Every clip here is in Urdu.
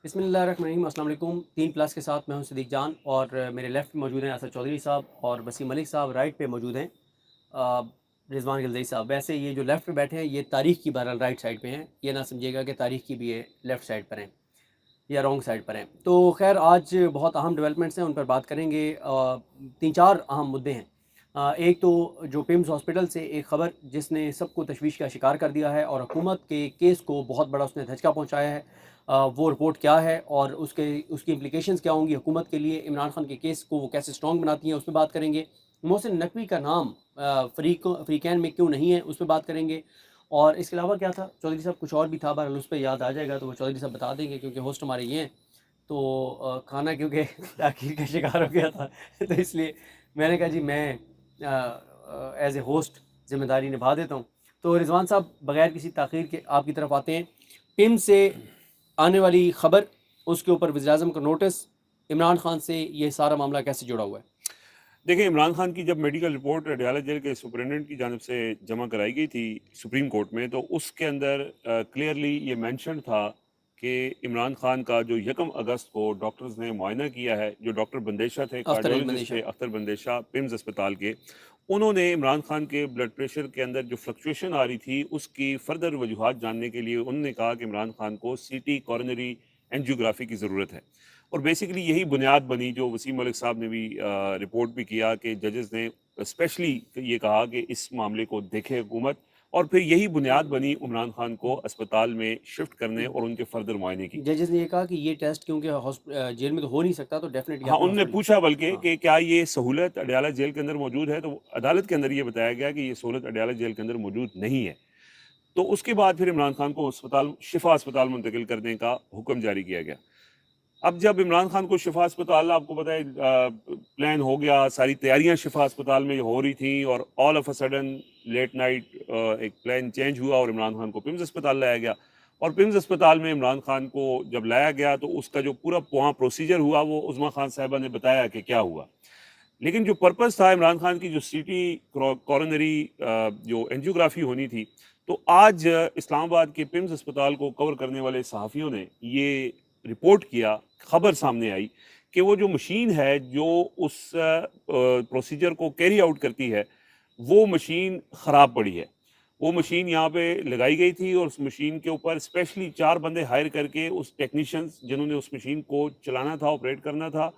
بسم اللہ الرحمن الرحیم. السلام علیکم. 3 پلس کے ساتھ میں ہوں صدیق جان، اور میرے لیفٹ پہ موجود ہیں اسد چودھری صاحب، اور وسیم ملک صاحب رائٹ پہ موجود ہیں رضوان گلزئی صاحب. ویسے یہ جو لیفٹ پہ بیٹھے ہیں یہ تاریخ کی بہرحال رائٹ سائڈ پہ ہیں، یہ نہ سمجھیے گا کہ تاریخ کی بھی یہ لیفٹ سائڈ پر ہیں یا رانگ سائڈ پر ہیں. تو خیر آج بہت اہم ڈیولپمنٹس ہیں، ان پر بات کریں گے. 3 4 اہم مدعے ہیں. ایک تو جو پیمز ہاسپٹل سے ایک خبر جس نے سب کو تشویش کا شکار کر دیا ہے اور حکومت کے کیس کو بہت بڑا اس نے دھچکا پہنچایا ہے. وہ رپورٹ کیا ہے اور اس کی امپلیکیشنز کیا ہوں گی حکومت کے لیے، عمران خان کے کیس کو وہ کیسے اسٹرانگ بناتی ہیں اس پہ بات کریں گے. محسن نقوی کا نام فریقین میں کیوں نہیں ہے اس پہ بات کریں گے. اور اس کے علاوہ کیا تھا چودھری صاحب، کچھ اور بھی تھا، بہرحال اس پہ یاد آ جائے گا تو وہ چودھری صاحب بتا دیں گے کیونکہ ہوسٹ ہمارے یہ ہیں. تو کھانا کیونکہ تاخیر کا شکار ہو گیا تھا تو اس لیے میں نے کہا جی میں ایز اے ہوسٹ ذمہ داری نبھا دیتا ہوں. تو رضوان صاحب بغیر کسی تاخیر کے آپ کی طرف آتے ہیں. پم سے آنے والی خبر، اس کے اوپر وزیر اعظم کا نوٹس، عمران خان سے یہ سارا معاملہ کیسے جڑا ہوا ہے؟ دیکھیں، عمران خان کی جب میڈیکل رپورٹ اڈیالہ جیل کے سپرنٹنڈنٹ کی جانب سے جمع کرائی گئی تھی سپریم کورٹ میں، تو اس کے اندر کلیئرلی یہ مینشن تھا کہ عمران خان کا جو 1 اگست کو ڈاکٹرز نے معائنہ کیا ہے، جو ڈاکٹر بندیشہ تھے، اختر علی کارڈیولوجسٹ مندیشہ. تھے، اختر بندیشہ، پمز اسپتال کے، انہوں نے عمران خان کے بلڈ پریشر کے اندر جو فلکچویشن آ رہی تھی اس کی فردر وجوہات جاننے کے لیے انہوں نے کہا کہ عمران خان کو سی ٹی کورونری اینجیوگرافی کی ضرورت ہے. اور بیسیکلی یہی بنیاد بنی جو وسیم ملک صاحب نے بھی رپورٹ بھی کیا کہ ججز نے اسپیشلی یہ کہا کہ اس معاملے کو دیکھے حکومت، اور پھر یہی بنیاد بنی عمران خان کو اسپتال میں شفٹ کرنے اور ان کے فردر معائنے کی. ججز نے یہ کہا کہ یہ ٹیسٹ کیونکہ جیل میں تو ہو نہیں سکتا تو ڈیفینیٹلی ہاں، آپ نے انہوں نے ہاسپٹل. پوچھا بلکہ ہاں. کہ کیا یہ سہولت اڈیالہ جیل کے اندر موجود ہے، تو عدالت کے اندر یہ بتایا گیا کہ یہ سہولت اڈیالہ جیل کے اندر موجود نہیں ہے. تو اس کے بعد پھر عمران خان کو شفا اسپتال منتقل کرنے کا حکم جاری کیا گیا. اب جب عمران خان کو شفا اسپتال، آپ کو پتہ ہے پلان ہو گیا، ساری تیاریاں شفا اسپتال میں ہو رہی تھیں، اور all of a sudden late night ایک پلان چینج ہوا اور عمران خان کو پمز اسپتال لایا گیا. اور پمز اسپتال میں عمران خان کو جب لایا گیا تو اس کا جو پورا وہاں پروسیجر ہوا وہ عظمیٰ خان صاحبہ نے بتایا کہ کیا ہوا. لیکن جو پرپس تھا عمران خان کی جو سی ٹی کورونری جو اینجیوگرافی ہونی تھی، تو آج اسلام آباد کے پمز اسپتال کو کور کرنے والے صحافیوں نے یہ رپورٹ کیا، خبر سامنے آئی کہ وہ جو مشین ہے جو اس پروسیجر کو کیری آؤٹ کرتی ہے، وہ مشین خراب پڑی ہے. وہ مشین یہاں پہ لگائی گئی تھی اور اس مشین کے اوپر اسپیشلی 4 بندے ہائر کر کے اس ٹیکنیشینز جنہوں نے اس مشین کو چلانا تھا، آپریٹ کرنا تھا،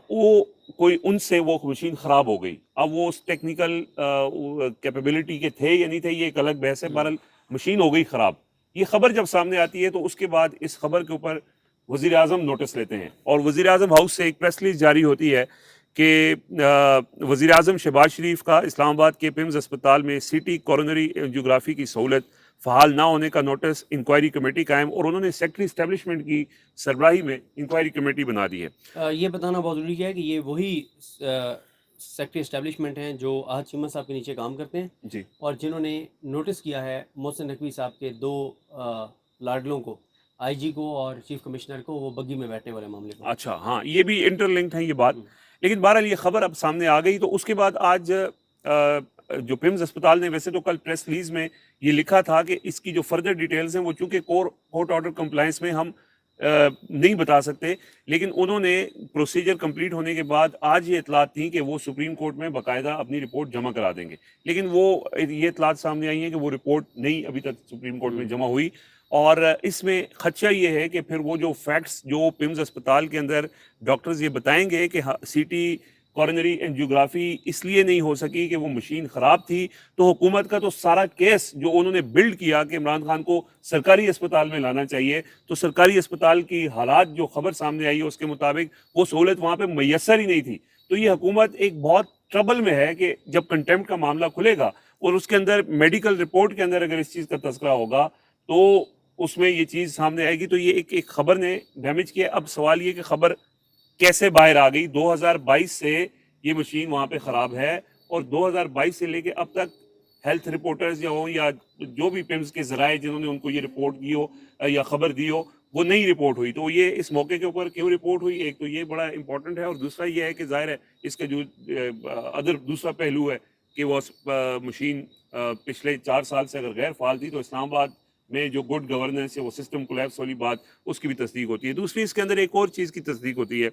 وہ کوئی ان سے وہ مشین خراب ہو گئی. اب وہ اس ٹیکنیکل کیپیبلٹی کے تھے یا نہیں تھے، یہ ایک الگ بحث ہے. بہرحال مشین ہو گئی خراب. یہ خبر جب سامنے آتی ہے تو اس کے بعد اس خبر کے اوپر وزیر اعظم نوٹس لیتے ہیں، اور وزیر اعظم ہاؤس سے ایک پریس ریلیز جاری ہوتی ہے کہ وزیر اعظم شہباز شریف کا اسلام آباد کے پمز اسپتال میں سی ٹی کورونری اینجیوگرافی کی سہولت فعال نہ ہونے کا نوٹس، انکوائری کمیٹی قائم، اور انہوں نے سیکٹری اسٹیبلشمنٹ کی سربراہی میں انکوائری کمیٹی بنا دی ہے. یہ بتانا بہت ضروری ہے کہ یہ وہی سیکٹری اسٹیبلشمنٹ ہیں جو احد چیمہ صاحب کے نیچے کام کرتے ہیں، جی اور جنہوں نے نوٹس کیا ہے محسن نقوی صاحب کے 2 لاڈلوں کو، آئی جی کو اور چیف کمشنر کو، وہ بگی میں بیٹھنے والے معاملے کو. اچھا، ہاں، یہ بھی انٹر لنکڈ ہے یہ بات. لیکن بہرحال یہ خبر اب سامنے آ گئی. تو اس کے بعد آج جو پمز اسپتال نے، ویسے تو کل پریس ریلیز میں یہ لکھا تھا کہ اس کی جو فردر ڈیٹیلز ہیں وہ چونکہ کورٹ آرڈر کمپلائنس میں ہم نہیں بتا سکتے، لیکن انہوں نے پروسیجر کمپلیٹ ہونے کے بعد آج یہ اطلاعات تھیں کہ وہ سپریم کورٹ میں باقاعدہ اپنی رپورٹ جمع کرا دیں گے. لیکن وہ یہ اطلاعات سامنے آئی ہیں کہ وہ رپورٹ نہیں ابھی تک سپریم کورٹ میں جمع ہوئی. اور اس میں خدشہ یہ ہے کہ پھر وہ جو فیکٹس جو پمز اسپتال کے اندر ڈاکٹرز یہ بتائیں گے کہ سی ٹی کورونری اینجیوگرافی اس لیے نہیں ہو سکی کہ وہ مشین خراب تھی، تو حکومت کا تو سارا کیس جو انہوں نے بلڈ کیا کہ عمران خان کو سرکاری اسپتال میں لانا چاہیے، تو سرکاری اسپتال کی حالات جو خبر سامنے آئی ہے اس کے مطابق وہ سہولت وہاں پہ میسر ہی نہیں تھی. تو یہ حکومت ایک بہت ٹربل میں ہے کہ جب کنٹیمپٹ کا معاملہ کھلے گا اور اس کے اندر میڈیکل رپورٹ کے اندر اگر اس چیز کا تذکرہ ہوگا تو اس میں یہ چیز سامنے آئے گی. تو یہ ایک خبر نے ڈیمیج کیا. اب سوال یہ کہ خبر کیسے باہر آ گئی؟ 2022 سے یہ مشین وہاں پہ خراب ہے، اور 2022 سے لے کے اب تک ہیلتھ رپورٹرز یا جو بھی پمز کے ذرائع جنہوں نے ان کو یہ رپورٹ دی ہو یا خبر دی ہو، وہ نہیں رپورٹ ہوئی. تو یہ اس موقع کے اوپر کیوں رپورٹ ہوئی، ایک تو یہ بڑا امپورٹنٹ ہے، اور دوسرا یہ ہے کہ ظاہر ہے اس کا جو دوسرا پہلو ہے کہ وہ مشین پچھلے 4 سال سے اگر غیر فعال تھی تو اسلام آباد میں جو گڈ گورننس ہے وہ سسٹم کولیپس والی بات اس کی بھی تصدیق ہوتی ہے. دوسری اس کے اندر ایک اور چیز کی تصدیق ہوتی ہے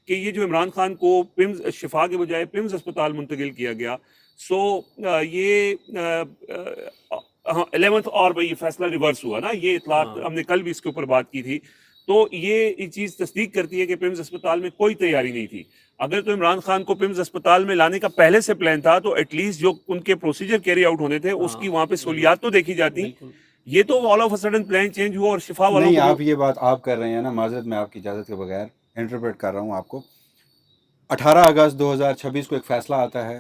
کہ یہ جو عمران خان کو پمز شفا کے بجائے پمز اسپتال منتقل کیا گیا, سو یہ 11th اور بھائی یہ فیصلہ ریورس ہوا نا, یہ اطلاعات ہم نے کل بھی اس کے اوپر بات کی تھی. تو یہ چیز تصدیق کرتی ہے کہ پمز اسپتال میں کوئی تیاری نہیں تھی. اگر تو عمران خان کو پمز اسپتال میں لانے کا پہلے سے پلان تھا تو ایٹ لیسٹ جو ان کے پروسیجر کیری آؤٹ ہونے تھے اس کی وہاں پہ سہولیات تو دیکھی جاتی. یہ تو all of sudden plan change ہوا اور شفا والوں نہیں, کو آپ یہ بات آپ کر رہے ہیں نا, معذرت میں آپ کی اجازت کے بغیر انٹرپریٹ کر رہا ہوں آپ کو. 18 اگست 2026 کو ایک فیصلہ آتا ہے,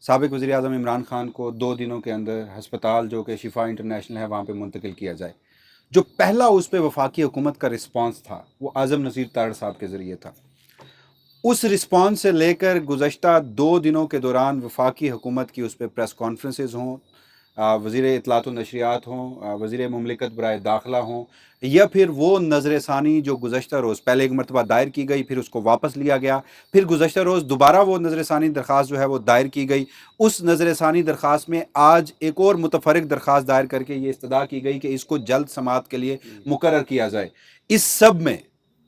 سابق وزیر اعظم عمران خان کو 2 دنوں کے اندر ہسپتال جو کہ شفا انٹرنیشنل ہے وہاں پہ منتقل کیا جائے. جو پہلا اس پہ وفاقی حکومت کا رسپانس تھا وہ اعظم نذیر تارڑ صاحب کے ذریعے تھا. اس رسپانس سے لے کر گزشتہ 2 دنوں کے دوران وفاقی حکومت کی اس پہ پریس کانفرنسز ہوں, وزیر اطلاعات و نشریات ہوں, وزیر مملکت برائے داخلہ ہوں, یا پھر وہ نظر ثانی جو گزشتہ روز پہلے ایک مرتبہ دائر کی گئی, پھر اس کو واپس لیا گیا, پھر گزشتہ روز دوبارہ وہ نظر ثانی درخواست جو ہے وہ دائر کی گئی. اس نظر ثانی درخواست میں آج ایک اور متفرق درخواست دائر کر کے یہ استدعا کی گئی کہ اس کو جلد سماعت کے لیے مقرر کیا جائے. اس سب میں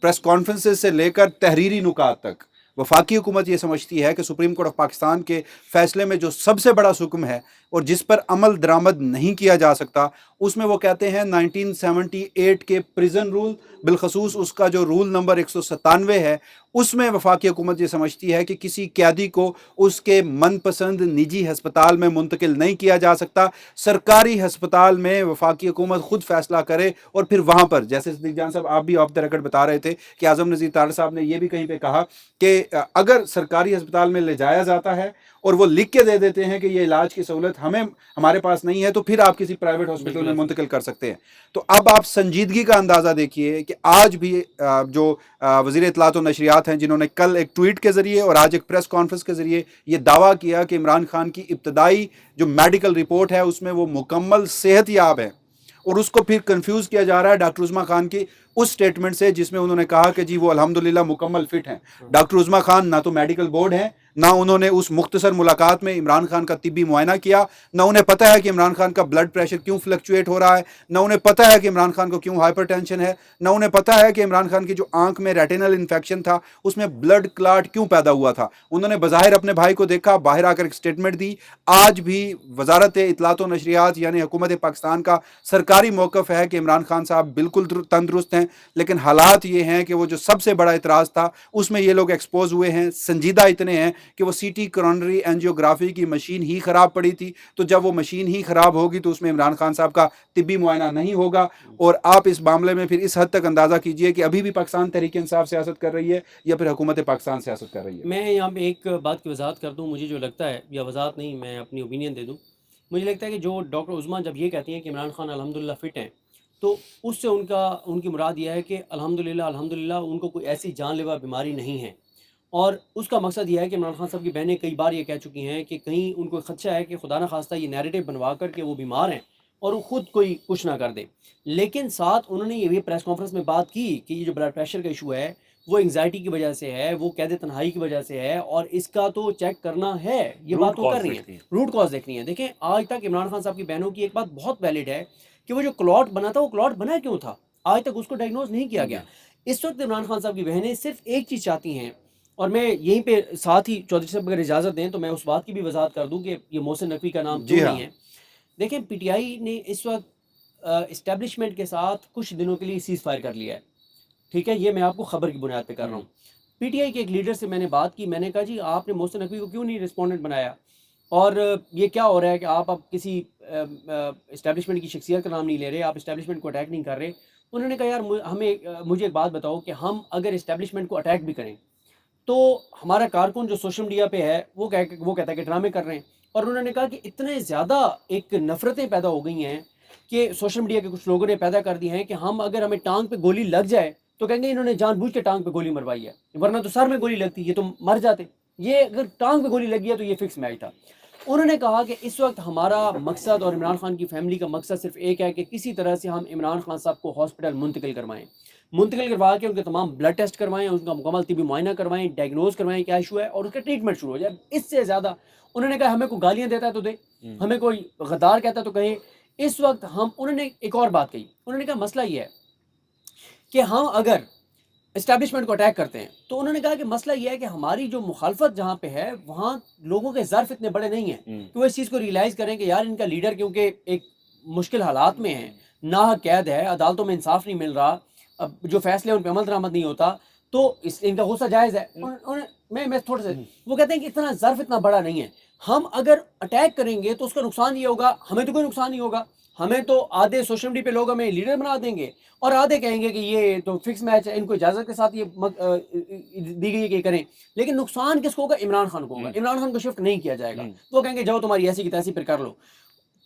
پریس کانفرنسز سے لے کر تحریری نکات تک وفاقی حکومت یہ سمجھتی ہے کہ سپریم کورٹ آف پاکستان کے فیصلے میں جو سب سے بڑا حکم ہے اور جس پر عمل درآمد نہیں کیا جا سکتا, اس میں وہ کہتے ہیں 1978 کے پریزن رول, بالخصوص اس کا جو رول نمبر 197 ہے, اس میں وفاقی حکومت یہ سمجھتی ہے کہ کسی قیدی کو اس کے من پسند نجی ہسپتال میں منتقل نہیں کیا جا سکتا. سرکاری ہسپتال میں وفاقی حکومت خود فیصلہ کرے اور پھر وہاں پر, جیسے صدیق جان صاحب آپ بھی آف دا ریکارڈ بتا رہے تھے کہ اعظم نذیر تارڑ صاحب نے یہ بھی کہیں پہ کہا کہ اگر سرکاری ہسپتال میں لے جایا جاتا ہے اور وہ لکھ کے دے دیتے ہیں کہ یہ علاج کی سہولت ہمارے پاس نہیں ہے, تو پھر آپ کسی پرائیویٹ ہاسپٹل میں منتقل کر سکتے ہیں. تو اب آپ سنجیدگی کا اندازہ دیکھیے کہ آج بھی جو وزیر اطلاعات و نشریات ہیں جنہوں نے کل ایک ٹویٹ کے ذریعے اور آج ایک پریس کانفرنس کے ذریعے یہ دعویٰ کیا کہ عمران خان کی ابتدائی جو میڈیکل رپورٹ ہے اس میں وہ مکمل صحت یاب ہے, اور اس کو پھر کنفیوز کیا جا رہا ہے ڈاکٹر عظمیٰ خان کی اس سٹیٹمنٹ سے جس میں انہوں نے کہا کہ جی وہ الحمدللہ مکمل فٹ ہیں. ڈاکٹر عظمیٰ خان نہ تو میڈیکل بورڈ ہیں, نہ انہوں نے اس مختصر ملاقات میں عمران خان کا طبی معائنہ کیا, نہ انہیں پتہ ہے کہ عمران خان کا بلڈ پریشر کیوں فلکچویٹ ہو رہا ہے, نہ انہیں پتہ ہے کہ عمران خان کو کیوں ہائپر ٹینشن ہے, نہ انہیں پتہ ہے کہ عمران خان کی جو آنکھ میں ریٹینل انفیکشن تھا اس میں بلڈ کلاٹ کیوں پیدا ہوا تھا. انہوں نے بظاہر اپنے بھائی کو دیکھا, باہر آ کر ایک سٹیٹمنٹ دی. آج بھی وزارت اطلاعات و نشریات یعنی حکومت پاکستان کا سرکاری موقف ہے کہ عمران خان صاحب بالکل تندرست ہیں, لیکن حالات یہ ہیں کہ وہ جو سب سے بڑا اعتراض تھا اس میں یہ لوگ ایکسپوز ہوئے ہیں, سنجیدہ اتنے ہیں کہ وہ سی ٹی کرونری اینجیوگرافی کی مشین ہی خراب پڑی تھی, تو جب وہ مشین ہی خراب ہوگی تو اس میں عمران خان صاحب کا طبی معائنہ نہیں ہوگا. اور آپ اس معاملے میں پھر اس حد تک اندازہ کیجئے کہ ابھی بھی پاکستان تحریک انصاف سیاست کر رہی ہے یا پھر حکومت پاکستان سیاست کر رہی ہے. میں یہاں پہ ایک بات کی وضاحت کر دوں, مجھے جو لگتا ہے, یا وضاحت نہیں میں اپنی اوپینین دے دوں, مجھے لگتا ہے کہ جو ڈاکٹر عظمیٰ جب یہ کہتی ہیں کہ عمران خان الحمدللہ فٹ ہیں, تو اس سے ان کی مراد یہ ہے کہ الحمدللہ ان کو کوئی ایسی جان لیوا بیماری نہیں ہے. اور اس کا مقصد یہ ہے کہ عمران خان صاحب کی بہنیں کئی بار یہ کہہ چکی ہیں کہ کہیں ان کو خدشہ ہے کہ خدا نہ خواستہ یہ نیریٹو بنوا کر کہ وہ بیمار ہیں اور وہ خود کوئی کچھ نہ کر دے. لیکن ساتھ انہوں نے یہ بھی پریس کانفرنس میں بات کی کہ یہ جو بلڈ پریشر کا ایشو ہے وہ انگزائٹی کی وجہ سے ہے, وہ قید تنہائی کی وجہ سے ہے, اور اس کا تو چیک کرنا ہے. یہ بات وہ کر رہی ہیں, روٹ کاز دیکھنی ہے. دیکھیں آج تک عمران خان صاحب کی بہنوں کی ایک بات بہت ویلڈ ہے کہ وہ جو کلاٹ بنا تھا وہ کلاٹ بنا کیوں تھا, آج تک اس کو ڈائگنوز نہیں کیا گیا. اس وقت عمران خان صاحب کی بہنیں صرف ایک چیز چاہتی ہیں, اور میں یہیں پہ ساتھ ہی چودھری صاحب اگر اجازت دیں تو میں اس بات کی بھی وضاحت کر دوں کہ یہ محسن نقوی کا نام کیوں نہیں ہے. دیکھیں پی ٹی آئی نے اس وقت اسٹیبلشمنٹ کے ساتھ کچھ دنوں کے لیے سیز فائر کر لیا ہے, ٹھیک ہے, یہ میں آپ کو خبر کی بنیاد پہ کر رہا ہوں. پی ٹی آئی کے ایک لیڈر سے میں نے بات کی, میں نے کہا جی آپ نے محسن نقوی کو کیوں نہیں رسپونڈنٹ بنایا, اور یہ کیا ہو رہا ہے کہ آپ اب کسی اسٹیبلشمنٹ کی شخصیت کا نام نہیں لے رہے, آپ اسٹیبلشمنٹ کو اٹیک نہیں کر رہے. انہوں نے کہا یار مجھے ایک بات بتاؤ کہ ہم اگر اسٹیبلشمنٹ کو اٹیک بھی کریں تو ہمارا کارکن جو سوشل میڈیا پہ ہے وہ کہتا ہے کہ ڈرامے کر رہے ہیں. اور انہوں نے کہا کہ اتنے زیادہ ایک نفرتیں پیدا ہو گئی ہیں کہ سوشل میڈیا کے کچھ لوگوں نے پیدا کر دی ہیں کہ اگر ہمیں ٹانگ پہ گولی لگ جائے تو کہیں گے انہوں نے جان بوجھ کے ٹانگ پہ گولی مروائی ہے, ورنہ تو سر میں گولی لگتی, یہ تو مر جاتے, یہ اگر ٹانگ پہ گولی لگی ہے تو یہ فکس میچ تھا. انہوں نے کہا کہ اس وقت ہمارا مقصد اور عمران خان کی فیملی کا مقصد صرف ایک ہے کہ کسی طرح سے ہم عمران خان صاحب کو ہاسپٹل منتقل کروا کے ان کے تمام بلڈ ٹیسٹ کروائیں, ان کا مکمل طبی معائنہ کروائیں, ڈائگنوز کروائیں کیا ایشو ہے, اور اس کا ٹریٹمنٹ شروع ہو جائے. اس سے زیادہ انہوں نے کہا ہمیں کوئی گالیاں دیتا ہے تو دے, ہمیں کوئی غدار کہتا ہے تو کہیں, اس وقت ہم انہوں نے ایک اور بات کہی, انہوں نے کہا مسئلہ یہ ہے کہ ہم اگر اسٹیبلشمنٹ کو اٹیک کرتے ہیں تو انہوں نے کہا کہ مسئلہ یہ ہے کہ ہماری جو مخالفت جہاں پہ ہے وہاں لوگوں کے ظرف اتنے بڑے نہیں ہیں کہ وہ اس چیز کو ریئلائز کریں کہ یار ان کا لیڈر کیونکہ ایک مشکل حالات میں ہے, ناحق قید ہے, عدالتوں میں انصاف نہیں مل رہا, اب جو فیصلے ان پہ عمل درآمد نہیں ہوتا, تو ان کا غصہ جائز ہے. میں تھوڑا سا وہ کہتے ہیں کہ اتنا ظرف اتنا بڑا نہیں ہے, ہم اگر اٹیک کریں گے تو اس کا نقصان یہ ہوگا, ہمیں تو کوئی نقصان نہیں ہوگا, ہمیں تو آدھے سوشل میڈیا پہ لوگ ہمیں لیڈر بنا دیں گے اور آدھے کہیں گے کہ یہ تو فکس میچ ہے, ان کو اجازت کے ساتھ یہ دی گئی ہے کہ کریں, لیکن نقصان کس کو ہوگا؟ عمران خان کو ہوگا. عمران خان کو شفٹ نہیں کیا جائے گا, وہ کہیں گے جاؤ تمہاری ایسی کی تیسی پھر کر لو.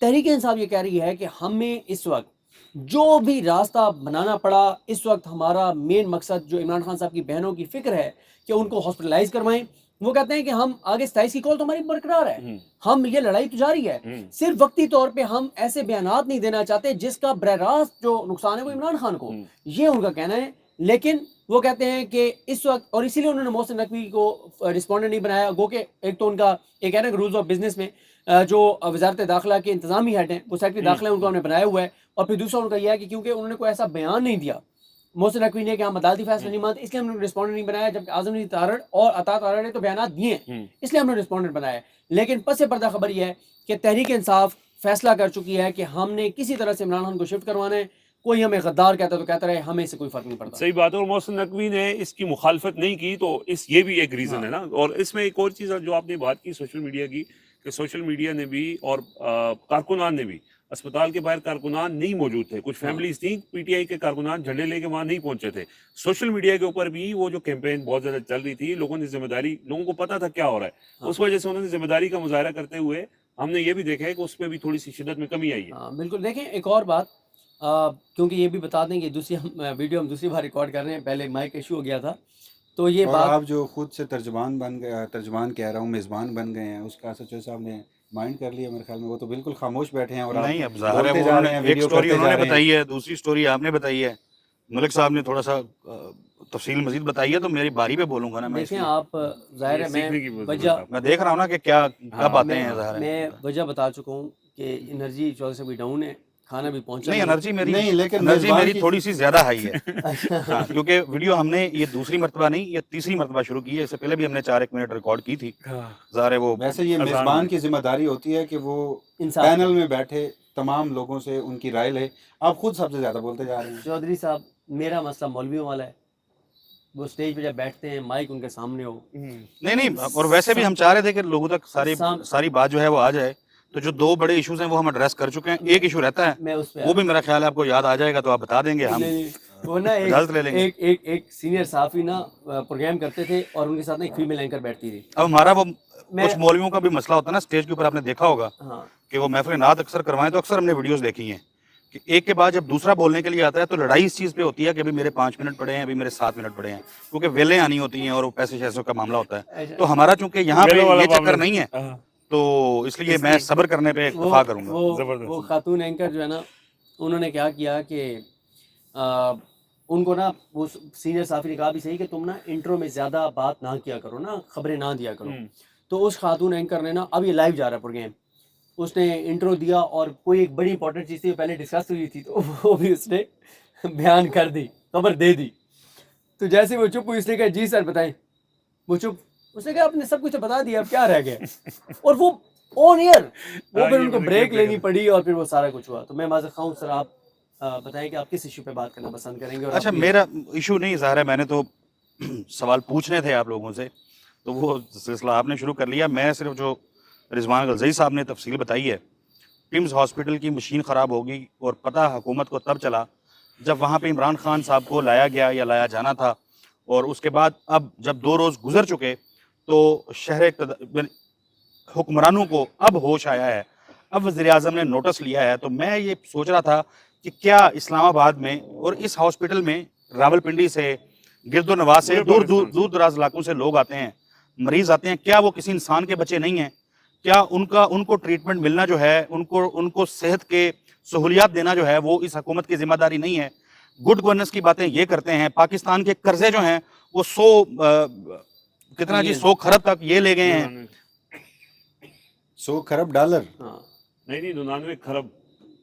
تحریک انصاف یہ کہہ رہی ہے کہ ہمیں اس وقت جو بھی راستہ بنانا پڑا, اس وقت ہمارا مین مقصد جو عمران خان صاحب کی بہنوں کی فکر ہے کہ ان کو ہاسپٹلائز کروائیں. وہ کہتے ہیں کہ ہم آگے 27 کی کال تو ہماری برقرار ہے, ہم یہ لڑائی تو جاری ہے, صرف وقتی طور پہ ہم ایسے بیانات نہیں دینا چاہتے جس کا براہ راست جو نقصان ہے وہ عمران خان کو, یہ ان کا کہنا ہے. لیکن وہ کہتے ہیں کہ اس وقت, اور اسی لیے انہوں نے محسن نقوی کو رسپونڈنٹ نہیں بنایا, گو کہ ایک تو ان کا ایک ہے نا رولز آف بزنس میں جو وزارت داخلہ کے انتظامی ہیڈ ہیں, وہ سیکرٹری داخلہ ان کو ہم نے بنایا ہوا ہے, اور پھر دوسرا ان کا یہ ہے کہ کیونکہ انہوں نے کوئی ایسا بیان نہیں دیا محسن نقوی نے کہ ہم عدالتی فیصلہ نہیں مانتے, اس لیے ہم نے رسپونڈنٹ نہیں بنایا, جبکہ اعظم علی تارڑ اور عطا تارڑ نے تو بیانات دیے ہیں, اس لیے ہم نے رسپونڈنٹ بنایا. لیکن پس پردہ خبر یہ ہے کہ تحریک انصاف فیصلہ کر چکی ہے کہ ہم نے کسی طرح سے عمران خان کو شفٹ کروانا ہے. کوئی ہمیں غدار کہتا تو کہتا رہے, ہمیں اس سے کوئی فرق نہیں پڑتا. صحیح بات ہے. اور محسن نقوی نے اس کی مخالفت نہیں کی تو یہ بھی ایک ریزن ہے نا. اور اس میں ایک اور چیز جو آپ نے بات کی سوشل میڈیا کی, کہ سوشل میڈیا نے بھی اور کارکنان نے بھی, اسپتال کے باہر کارکنان نہیں موجود تھے, کچھ فیملیز تھیں پی ٹی آئی کے کارکنان جھنڈے لے کے وہاں نہیں پہنچے تھے. سوشل میڈیا کے اوپر بھی وہ جو کیمپین بہت زیادہ چل رہی تھی, لوگوں نے ذمہ داری, لوگوں کو پتا تھا کیا ہو رہا ہے, اس وجہ سے انہوں نے ذمہ داری کا مظاہرہ کرتے ہوئے ہم نے یہ بھی دیکھا ہے کہ اس میں بھی تھوڑی سی شدت میں کمی آئی ہے. بالکل. دیکھیں ایک اور بات, کیونکہ یہ بھی بتا دیں کہ دوسری ویڈیو ہم دوسری بار ریکارڈ کر رہے ہیں, پہلے مائک ایشو ہو گیا تھا, تو یہ اور بات آپ جو خود سے ترجمان بن گئے, ترجمان کہہ رہا ہوں, میزبان بن گئے ہیں, اس کا سچو صاحب نے مائنڈ کر لیا میرے خیال میں. وہ تو بالکل خاموش بیٹھے ہیں اور نہیں, آپ اب ظاہر ہے بولتے وہ جا انہوں رہے نے ہیں, ایک ویڈیو سٹوری کرتے انہوں جا نے رہے ہیں. بتائی ہے, دوسری سٹوری آپ نے بتائی ہے, ملک صاحب نے تھوڑا سا تفصیل مزید بتائی ہے, تو میری باری پہ بولوں گا نا میں. دیکھیں آپ, ظاہر ہے میں دیکھ رہا ہوں نا کہ کیا باتیں ہیں. ظاہر ہے میں وجہ بتا چکا ہوں کہ انرجی 14 سے بھی ڈاؤن ہے, کھانا بھی پہنچا نہیں, انرجی میری نہیں, لیکن انرجی میزبان میری کی تھوڑی سی زیادہ ہائی ہے. ہاں, کیونکہ ویڈیو ہم نے یہ دوسری مرتبہ نہیں, یہ تیسری مرتبہ شروع کی ہے. اس سے پہلے بھی ہم نے 4-1 منٹ ریکارڈ کی تھی. ظاہر ہے وہ ویسے یہ میزبان کی ذمہ داری ہوتی ہے کہ وہ انصاف پینل میں بیٹھے تمام لوگوں سے ان کی رائے لے. آپ خود سب سے زیادہ بولتے جا رہے ہیں. چودھری صاحب, میرا مسئلہ مولویوں والا ہے, وہ اسٹیج پہ جب بیٹھتے ہیں مائک ان کے سامنے ہو. نہیں, اور ویسے بھی ہم چاہ رہے تھے کہ لوگوں تک ساری بات جو ہے وہ آ جائے. تو جو 2 بڑے ایشوز ہیں وہ ہم ایڈریس کر چکے ہیں. ایک ایشو رہتا ہے, میں اس پہ وہ بھی میرا خیال ہے آپ کو یاد آ جائے گا تو آپ بتا دیں گے, ہم وہ نا اجازت لے لیں گے. ایک سینئر صحافی نا پروگرام کرتے تھے اور ان کے ساتھ نا ایک فیمیل اینکر بیٹھتی تھی. اب ہمارا وہ کچھ مولویوں کا بھی مسئلہ ہوتا ہے نا اسٹیج کے اوپر, آپ نے دیکھا ہوگا کہ وہ محفل نعت اکثر کروائیں, تو اکثر ہم نے ویڈیوز دیکھی ہیں کہ ایک کے بعد جب دوسرا بولنے کے لیے آتا ہے تو لڑائی اس چیز پہ ہوتی ہے کہ ابھی میرے 5 منٹ پڑے ہیں, ابھی میرے 7 منٹ پڑے ہیں, کیونکہ ویلیں آنی ہوتی ہیں اور وہ پیسے شیسوں کا معاملہ ہوتا ہے. تو ہمارا چونکہ یہاں پہ یہ چکر نہیں ہے, تو اس لیے میں صبر کرنے پہ اکتفا کروں گا. وہ خاتون اینکر جو ہے نا, انہوں نے کیا کیا کہ ان کو نا وہ سینئر صحافی نے کہا بھی صحیح کہ تم نا انٹرو میں زیادہ بات نہ کیا کرو نا, خبریں نہ دیا کرو. تو اس خاتون اینکر نے نا, اب یہ لائیو جا رہا ہے پروگرام, اس نے انٹرو دیا اور کوئی ایک بڑی امپورٹنٹ چیز تھی پہلے ڈسکس ہوئی تھی, تو وہ بھی اس نے بیان کر دی, خبر دے دی. تو جیسے وہ چپ ہوئی, اس نے کہا جی سر بتائیں. وہ چپ, اس نے کہا آپ نے سب کچھ بتا دیا, اب کیا رہ گیا. اور وہ آن ایئر, وہ پھر ان کو بریک لینی پڑی اور پھر وہ سارا کچھ ہوا. تو میں معذرت خواہ ہوں سر, آپ بتائیں کہ آپ کس ایشو پہ بات کرنا پسند کریں گے. اچھا, میرا ایشو نہیں, ظاہر ہے میں نے تو سوال پوچھنے تھے آپ لوگوں سے, تو وہ سلسلہ آپ نے شروع کر لیا. میں صرف جو رضوان غلزئی صاحب نے تفصیل بتائی ہے, ٹمز ہاسپٹل کی مشین خراب ہوگی اور پتہ حکومت کو تب چلا جب وہاں پہ عمران خان صاحب کو لایا گیا یا لایا جانا تھا, اور اس کے بعد اب جب 2 روز گزر چکے تو شہر حکمرانوں کو اب ہوش آیا ہے, اب وزیر اعظم نے نوٹس لیا ہے. تو میں یہ سوچ رہا تھا کہ کیا اسلام آباد میں اور اس ہاسپٹل میں راول پنڈی سے, گرد و نواح سے, دور دراز علاقوں سے لوگ آتے ہیں, مریض آتے ہیں, کیا وہ کسی انسان کے بچے نہیں ہیں؟ کیا ان کو ٹریٹمنٹ ملنا جو ہے, ان کو صحت کے سہولیات دینا جو ہے وہ اس حکومت کی ذمہ داری نہیں ہے؟ گڈ گورننس کی باتیں یہ کرتے ہیں, پاکستان کے قرضے جو ہیں وہ 100 کھرب تک یہ لے گئے ہیں. 100 کھرب ڈالر, نہیں 99 کھرب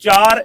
4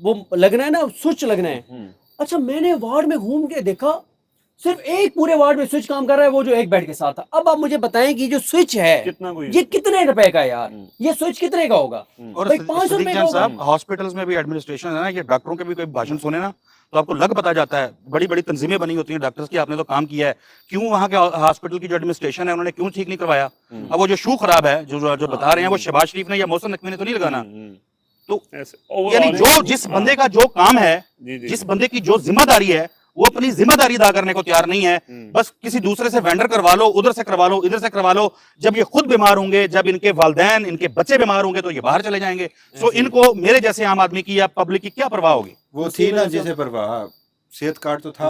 وہ لگنا ہے نا, سوئچ لگنا ہے. اچھا میں نے وارڈ میں گھوم کے دیکھا صرف ایک پورے وارڈ میں سوئچ کام کر رہا ہے, وہ جو ایک بیڈ کے ساتھ تھا. اب آپ مجھے بتائیں کہ جو سوئچ ہے کتنا کوئی یہ کتنے روپے کا ہے یار, یہ سوئچ کتنے کا ہوگا؟ اور بھائی 500 صدیق روپے کا جان ہوگا. صاحب ہاسپٹلس میں بھی ایڈمنسٹریشن ہے نا, یہ ڈاکٹروں کے بھی کوئی بھاشن سنے نا تو آپ کو لگ پتا جاتا ہے, بڑی بڑی تنظیمیں بنی ہوتی ہیں ڈاکٹرز کی, آپ نے تو کام کیا ہے, کیوں وہاں کے ہاسپٹل کی جو ایڈمنسٹریشن ہے انہوں نے کیوں ٹھیک نہیں کروایا؟ اب وہ جو شو خراب ہے جو بتا رہے ہیں وہ شہباز شریف نے یا محسن نقوی نے تو نہیں لگانا, تو یعنی جو جس بندے کا جو کام ہے, جس بندے کی جو ذمہ داری ہے وہ اپنی ذمہ داری ادا کرنے کو تیار نہیں ہے, بس کسی دوسرے سے وینڈر کروا لو, ادھر سے کروا لو, ادھر سے کروا لو. جب یہ خود بیمار ہوں گے, جب ان کے والدین ان کے بچے بیمار ہوں گے تو یہ باہر چلے جائیں گے. سو ان کو میرے جیسے عام آدمی کی یا پبلک کی کیا پرواہ ہوگی؟ وہ تھی نا جسے پرواہ, صحت کارڈ تو تھا,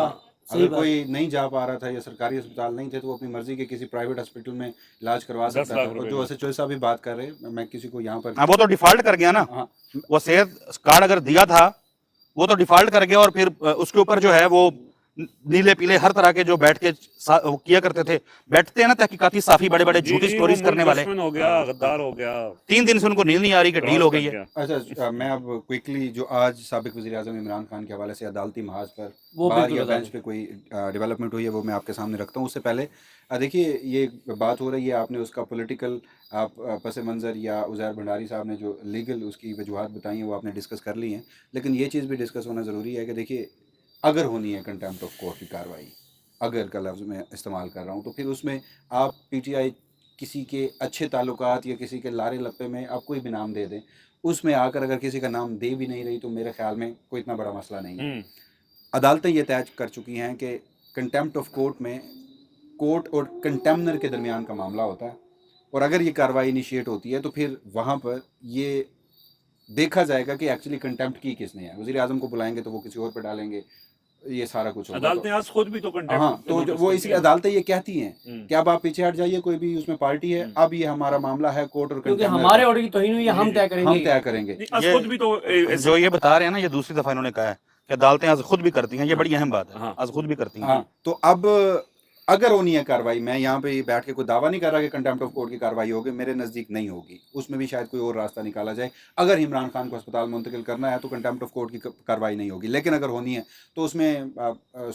اگر کوئی نہیں جا پا رہا تھا یا سرکاری اسپتال نہیں تھے تو وہ اپنی مرضی کے کسی پرائیویٹ ہاسپٹل میں علاج کروا سکتا تھا. اور جو ایس ایچ او صاحب بھی بات کر رہے, میں کسی کو یہاں پر, وہ تو ڈیفالٹ کر گیا نا, وہ صحت کارڈ اگر دیا تھا وہ تو ڈیفالٹ کر گیا, اور پھر اس کے اوپر جو ہے وہ نیلے پیلے ہر طرح کے جو بیٹھ کے کیا کرتے تھے, بیٹھتے ہیں نا تحقیقاتی صافی بڑے بڑے جھوٹی سٹوریز کرنے والے, ہو گیا, غدار ہو گیا, 3 دن سے ان کو نیند نہیں آ رہی کہ ڈیل ہو گئی ہے. اچھا میں اب کوئکلی جو آج سابق وزیر اعظم عمران خان کے حوالے سے عدالتی محاذ پر وہ بار یا بینچ پہ کوئی ڈیولپمنٹ ہوئی ہے وہ میں آپ کے سامنے رکھتا ہوں. اس سے پہلے دیکھیے یہ بات ہو رہی ہے, آپ نے اس کا پولیٹیکل پس منظر یا عزیر بھنڈاری صاحب نے جو لیگل اس کی وجوہات بتائی ہیں وہ آپ نے ڈسکس کر لی ہیں, لیکن یہ چیز بھی ڈسکس ہونا ضروری ہے کہ دیکھیے اگر ہونی ہے کنٹیمپٹ آف کورٹ کی کارروائی, اگر کا لفظ میں استعمال کر رہا ہوں, تو پھر اس میں آپ پی ٹی آئی کسی کے اچھے تعلقات یا کسی کے لارے لپے میں آپ کوئی بھی نام دے دیں, اس میں آ کر اگر کسی کا نام دے بھی نہیں رہی تو میرے خیال میں کوئی اتنا بڑا مسئلہ نہیں ہے. عدالتیں یہ طے کر چکی ہیں کہ کنٹیمپٹ آف کورٹ میں کورٹ اور کنٹیمنر کے درمیان کا معاملہ ہوتا ہے, اور اگر یہ کارروائی انیشیٹ ہوتی ہے تو پھر وہاں پر یہ دیکھا جائے گا کہ ایکچولی کنٹیمپٹ کی کس نے ہے. وزیر اعظم کو بلائیں گے تو وہ کسی اور پہ ڈالیں گے, یہ سارا کچھ ہوگا. عدالتیں آج خود بھی تو ہاں, تو وہ اس لیے عدالتیں یہ کہتی ہیں کہ اب آپ پیچھے ہٹ جائیے, کوئی بھی اس میں پارٹی ہے, اب یہ ہمارا معاملہ ہے کورٹ اور کیونکہ ہمارے آرڈر کی توہین ہوئی ہے, ہم طے کریں گے, ہم طے کریں گے. آج خود بھی تو جو یہ بتا رہے ہیں نا یہ دوسری دفعہ انہوں نے کہا ہے کہ عدالتیں آج خود بھی کرتی ہیں, یہ بڑی اہم بات ہے, آج خود بھی کرتی ہیں. ہاں, تو اب اگر ہونی ہے کارروائی, میں یہاں پہ بیٹھ کے کوئی دعویٰ نہیں کر رہا کہ کنٹیمپٹ آف کورٹ کی کارروائی ہوگی, میرے نزدیک نہیں ہوگی, اس میں بھی شاید کوئی اور راستہ نکالا جائے. اگر عمران خان کو اسپتال منتقل کرنا ہے تو کنٹیمپٹ آف کورٹ کی کارروائی نہیں ہوگی, لیکن اگر ہونی ہے تو اس میں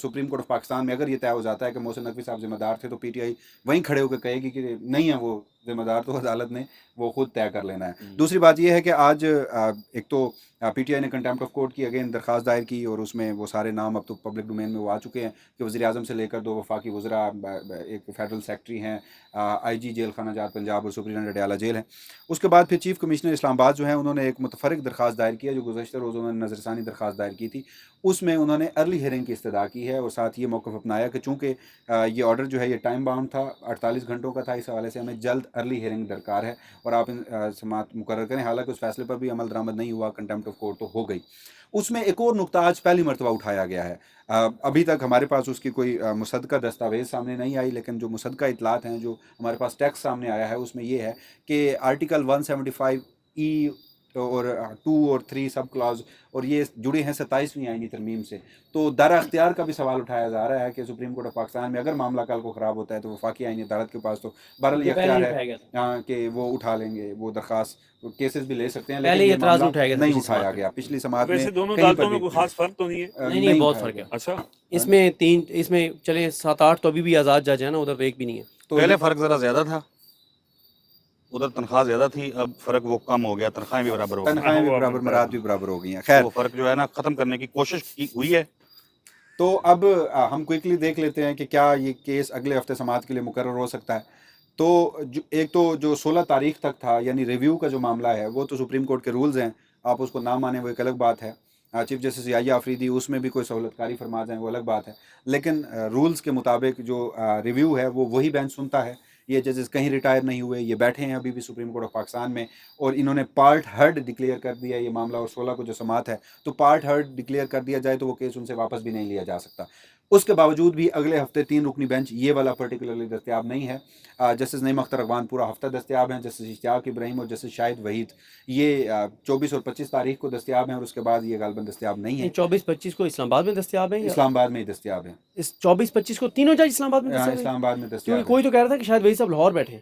سپریم کورٹ آف پاکستان میں اگر یہ طے ہو جاتا ہے کہ محسن نقوی صاحب ذمہ دار تھے تو پی ٹی آئی وہیں کھڑے ہو کے کہے گی کہ نہیں ہے وہ ذمہ دار, تو عدالت نے وہ خود طے کر لینا ہے. دوسری بات یہ ہے کہ آج ایک تو پی ٹی آئی نے کنٹیمپٹ آف کورٹ کی اگین درخواست دائر کی, اور اس میں وہ سارے نام اب تو پبلک ڈومین میں وہ آ چکے ہیں کہ وزیر اعظم سے لے کر 2 وفاقی وزراء, ایک فیڈرل سیکرٹری ہیں, آئی جی جیل خانہ جات پنجاب اور سپرنٹینڈنٹ اڈیالہ جیل ہیں. اس کے بعد پھر چیف کمشنر اسلام آباد جو ہیں انہوں نے ایک متفرق درخواست دائر کیا, جو گزشتہ روز انہوں نے نظر ثانی درخواست دائر کی تھی. اس میں انہوں نے ارلی ہیئرنگ کی استدعا کی ہے, اور ساتھ یہ موقف اپنایا کہ چونکہ یہ آرڈر جو ہے یہ ٹائم باؤنڈ تھا, 48 گھنٹوں کا تھا, اس حوالے سے ہمیں جلد ارلی ہیئرنگ درکار ہے اور آپ سماعت مقرر کریں. حالانکہ اس فیصلے پر بھی عمل درآمد نہیں ہوا, کنٹیمپٹ آف کورٹ تو ہو گئی. اس میں ایک اور نقطہ آج پہلی مرتبہ اٹھایا گیا ہے, ابھی تک ہمارے پاس اس کی کوئی مصدقہ دستاویز سامنے نہیں آئی, لیکن جو مصدقہ اطلاعات ہیں جو ہمارے پاس ٹیکسٹ سامنے آیا ہے اس میں یہ ہے کہ آرٹیکل 175E اور 2 اور 3 سب کلاز اور یہ جڑے ہیں 27ویں آئینی ترمیم سے. تو در اختیار کا بھی سوال اٹھایا جا رہا ہے کہ سپریم کورٹ آف پاکستان میں اگر معاملہ کل کو خراب ہوتا ہے تو وفاقی آئینی عدالت کے پاس تو بہرحال یہ اختیار ہے کہ وہ اٹھا لیں گے, وہ درخواست کیسز بھی لے سکتے ہیں, لیکن یہ معاملہ نہیں اٹھایا گیا پچھلی سماعت میں. ویسے دونوں عدالتوں میں کوئی خاص فرق تو نہیں ہے؟ نہیں, بہت فرق ہے. اچھا, اس میں 3, اس میں چلے 7-8 تو ابھی بھی آزاد جج ہے نا, ادھر ایک بھی نہیں ہے. تو پہلے فرق ذرا زیادہ تھا, ادھر تنخواہ زیادہ تھی, اب فرق وہ کم ہو گیا, تنخواہیں بھی برابر ہو گئی, تنخواہیں بھی برابر, مراد بھی برابر ہو گئی ہیں. خیر وہ فرق جو ہے نا ختم کرنے کی کوشش کی ہوئی ہے. تو اب ہم کوئکلی دیکھ لیتے ہیں کہ کیا یہ کیس اگلے ہفتے سماعت کے لیے مقرر ہو سکتا ہے. تو ایک تو جو 16 تاریخ تک تھا یعنی ریویو کا جو معاملہ ہے وہ تو سپریم کورٹ کے رولز ہیں, آپ اس کو نہ مانیں وہ ایک الگ بات ہے. چیف جسٹس یحییٰ آفریدی اس میں بھی کوئی سہولت کاری فرما جائیں وہ الگ بات ہے, لیکن رولز کے مطابق جو ریویو ہے وہ وہی بینچ سنتا ہے. یہ ججز کہیں ریٹائر نہیں ہوئے, یہ بیٹھے ہیں ابھی بھی سپریم کورٹ آف پاکستان میں, اور انہوں نے پارٹ ہرڈ ڈکلیئر کر دیا یہ معاملہ, اور 16 کو جو سماعت ہے تو پارٹ ہرڈ ڈکلیئر کر دیا جائے تو وہ کیس ان سے واپس بھی نہیں لیا جا سکتا. اس کے باوجود بھی اگلے ہفتے 3 رکنی بینچ یہ والا پرٹیکولرلی دستیاب نہیں ہے. جسٹس نعیم اختر اقبال پورا ہفتہ دستیاب ہیں, جسٹس اشتیاق ابراہیم اور جسٹس شاہد وحید یہ 24 اور 25 تاریخ کو دستیاب ہیں, اور اس کے بعد یہ غالباً دستیاب نہیں ہے. 24-25 کو اسلام آباد میں دستیاب ہیں, اسلام آباد میں ہی دستیاب ہیں. اس 24-25 کو تینوں جج اسلام آباد میں دستیاب ہیں. اسلام آباد میں دستیاب ہیں. کوئی تو کہہ رہا تھا کہ شاید وہی صاحب لاہور بیٹھے ہیں.